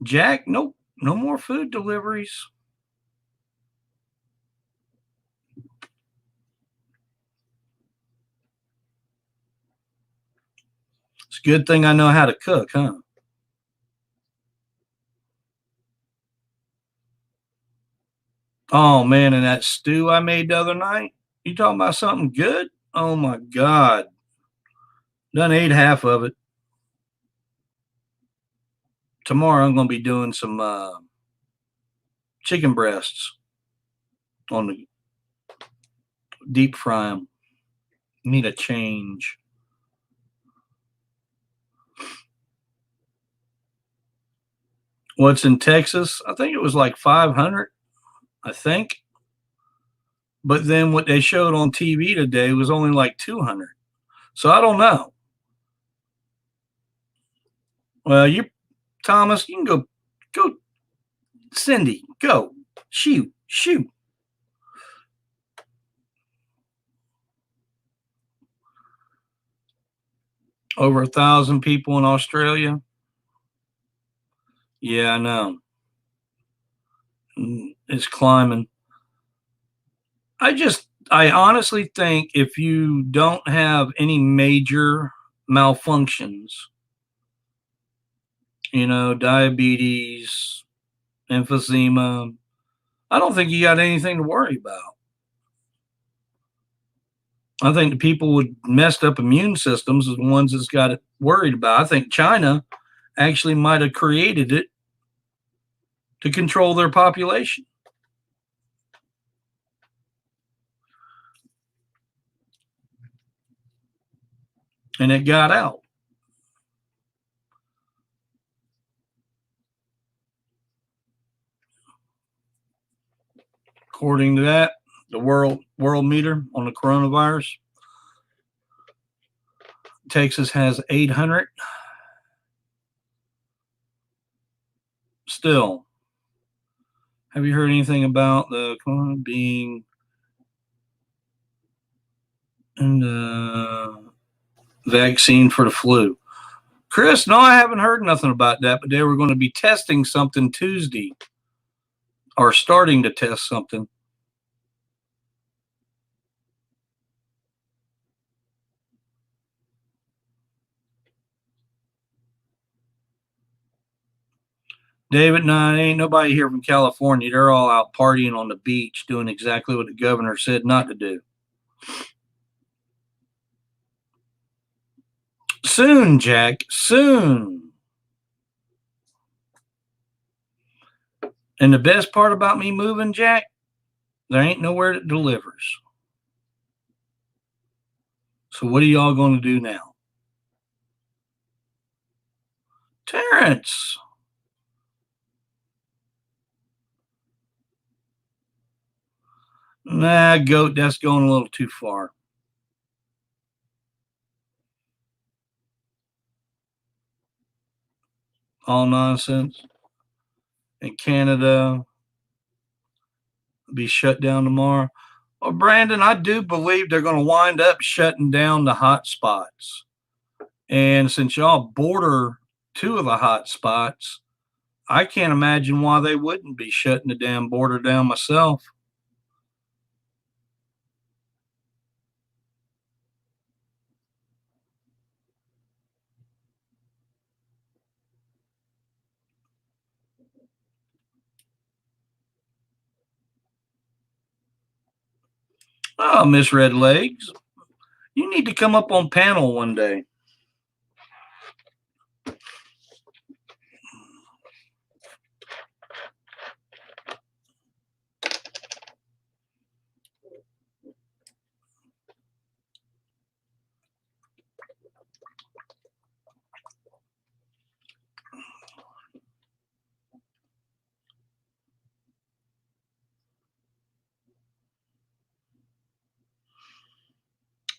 Jack, nope, no more food deliveries. It's a good thing I know how to cook, huh? Oh man, and that stew I made the other night. You talking about something good? Oh my God. Done ate half of it. Tomorrow I'm gonna be doing some chicken breasts on the deep fry them. Need a change. What's in Texas? I think it was like 500. I think. But then what they showed on TV today was only like 200. So I don't know. Well, you, Thomas, you can go. Cindy, go. Shoot. Over 1,000 people in Australia. Yeah, I know. It's climbing. I honestly think if you don't have any major malfunctions, diabetes, emphysema, I don't think you got anything to worry about. I think the people with messed up immune systems are the ones that's got it worried about. I think China actually might have created it to control their population. And it got out. According to that, the world meter on the coronavirus, Texas has 800. Still, have you heard anything about the corona being in the vaccine for the flu? Chris, no, I haven't heard nothing about that, but they were going to be testing something Tuesday or starting to test something. David, no, ain't nobody here from California. They're all out partying on the beach doing exactly what the governor said not to do. Soon, Jack, soon. And the best part about me moving, Jack, there ain't nowhere that delivers. So what are y'all going to do now? Terrence. Nah, goat, that's going a little too far. All nonsense. And Canada be shut down tomorrow. Well, Brandon, I do believe they're going to wind up shutting down the hot spots. And since y'all border two of the hot spots, I can't imagine why they wouldn't be shutting the damn border down myself. Oh, Miss Red Legs, you need to come up on panel one day.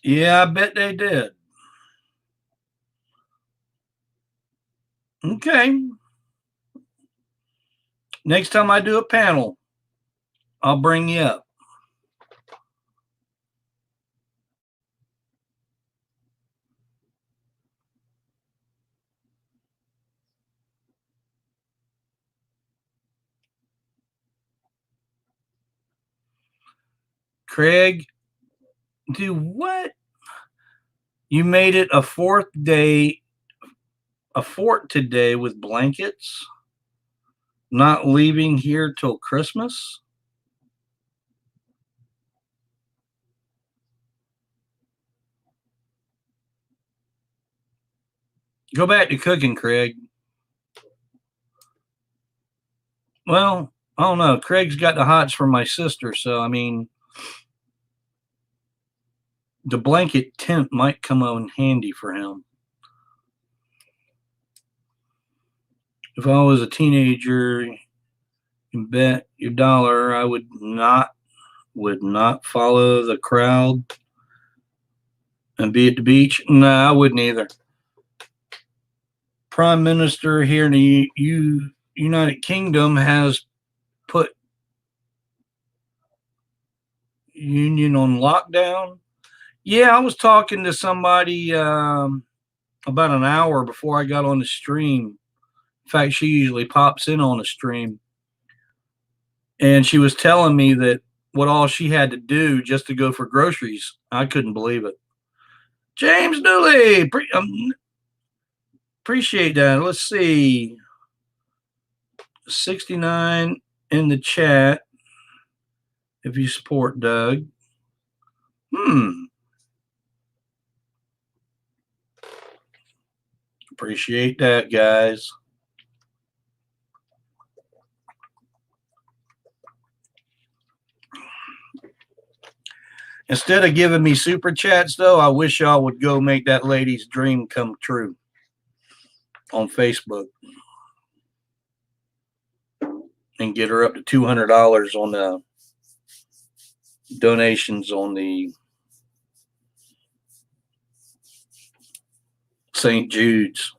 Yeah, I bet they did. Okay. Next time I do a panel, I'll bring you up. Craig, do what? You made it a fort today with blankets, not leaving here till Christmas? Go back to cooking, Craig. Well, I don't know. Craig's got the hots from my sister, so I mean, the blanket tent might come in handy for him. If I was a teenager, You bet your dollar I would not follow the crowd and be at the beach. No, I wouldn't either. Prime Minister here in the United Kingdom has put union on lockdown. Yeah, I was talking to somebody about an hour before I got on the stream. In fact, she usually pops in on the stream. And she was telling me that what all she had to do just to go for groceries. I couldn't believe it. James Dooley, appreciate that. Let's see. 69 in the chat if you support Doug. Appreciate that, guys. Instead of giving me super chats, though, I wish y'all would go make that lady's dream come true on Facebook and get her up to $200 on the donations on the St. Jude's.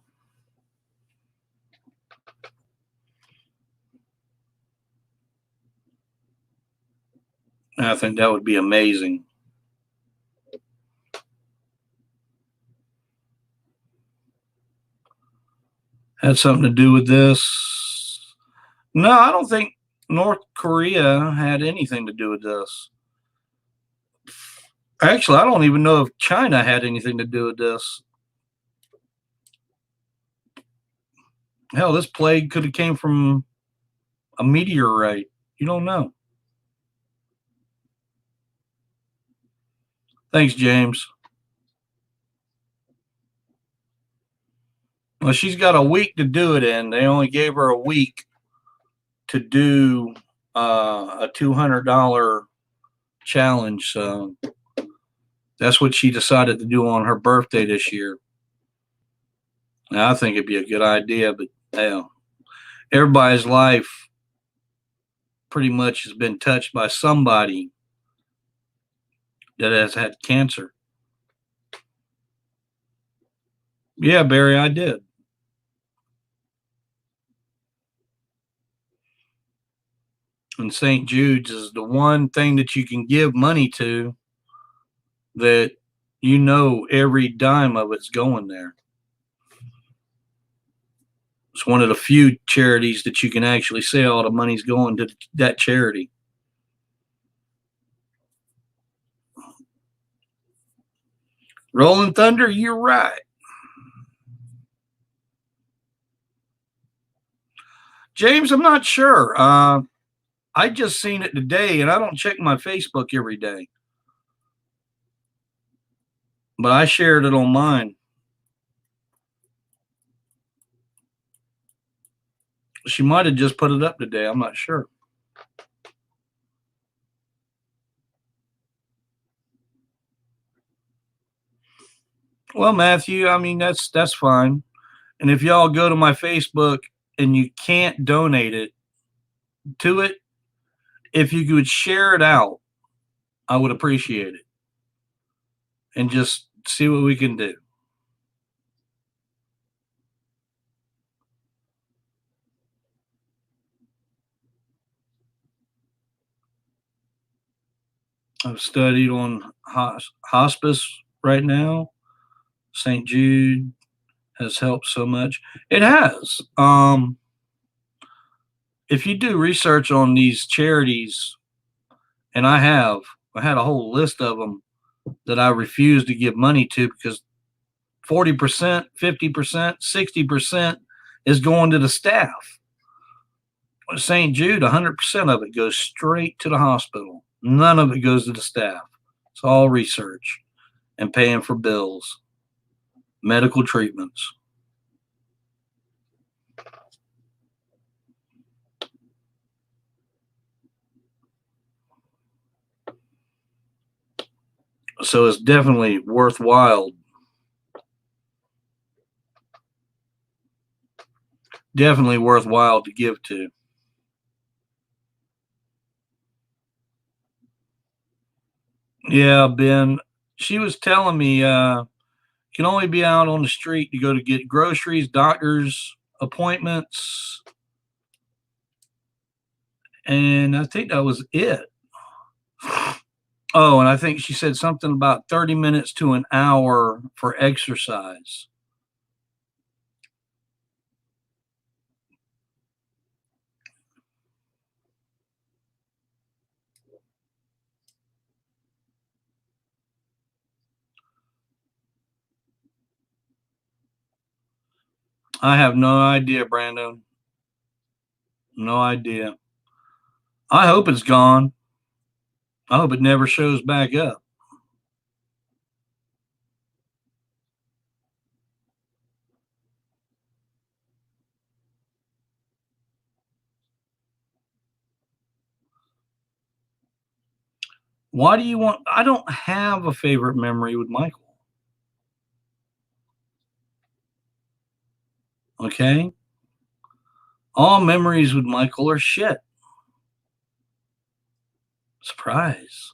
I think that would be amazing. Had something to do with this? No, I don't think North Korea had anything to do with this. Actually, I don't even know if China had anything to do with this. Hell, this plague could have came from a meteorite. You don't know. Thanks, James. Well, she's got a week to do it in. They only gave her a week to do a $200 challenge. So that's what she decided to do on her birthday this year. Now, I think it'd be a good idea, but hell, everybody's life pretty much has been touched by somebody that has had cancer. Yeah, Barry, I did. And St. Jude's is the one thing that you can give money to that you know every dime of it's going there. It's one of the few charities that you can actually say all the money's going to that charity. Rolling Thunder, you're right. James, I'm not sure. I just seen it today, and I don't check my Facebook every day. But I shared it on mine. She might have just put it up today. I'm not sure. Well, Matthew, I mean that's fine. And if y'all go to my Facebook and you can't donate it to it, if you could share it out, I would appreciate it. And just see what we can do. I've studied on hospice right now. St. Jude has helped so much. It has. If you do research on these charities, and I had a whole list of them that I refuse to give money to because 40%, 50%, 60% is going to the staff. St. Jude, 100% of it goes straight to the hospital. None of it goes to the staff. It's all research and paying for bills, medical treatments. So it's definitely worthwhile. Definitely worthwhile to give to. Yeah, Ben. She was telling me can only be out on the street to go to get groceries, doctor's appointments, and I think that was it. Oh, and I think she said something about 30 minutes to an hour for exercise. I have no idea, Brandon. No idea. I hope it's gone. I hope it never shows back up. Why do you want? I don't have a favorite memory with Michael. Okay. All memories with Michael are shit. Surprise.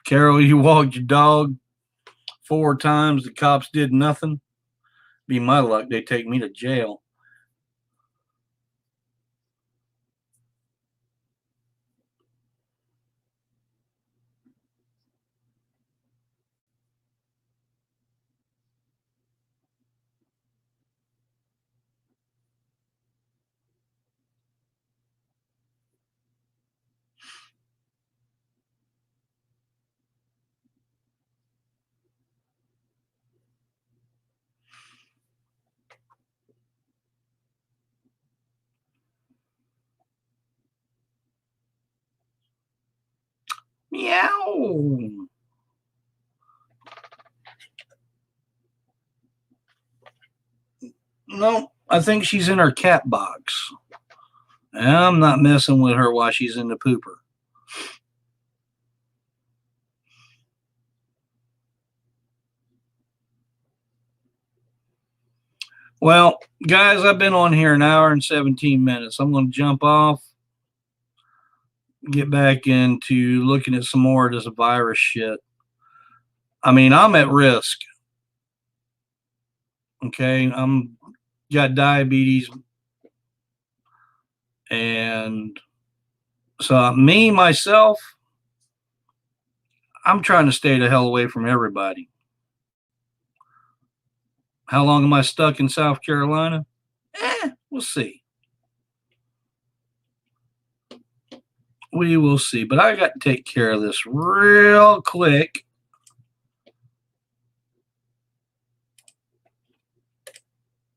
Carol, you walked your dog 4 times. The cops did nothing. Be my luck, they take me to jail. Meow. No, I think she's in her cat box. I'm not messing with her while she's in the pooper. Well, guys, I've been on here an hour and 17 minutes. I'm going to jump off, get back into looking at some more of this virus shit. I mean, I'm at risk. Okay. I'm got diabetes. And so, me, myself, I'm trying to stay the hell away from everybody. How long am I stuck in South Carolina? We'll see. We will see. But I got to take care of this real quick.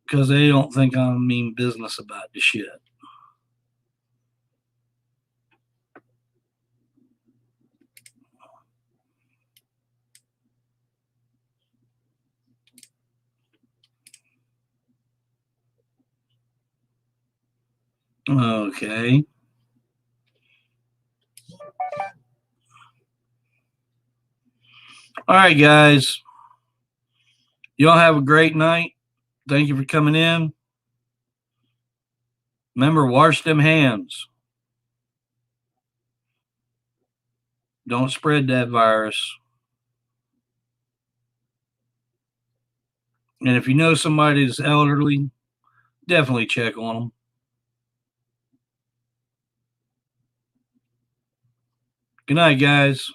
Because they don't think I mean business about the shit. Okay. All right, guys. Y'all have a great night. Thank you for coming in. Remember, wash them hands. Don't spread that virus. And if you know somebody that's elderly, definitely check on them. Good night, guys.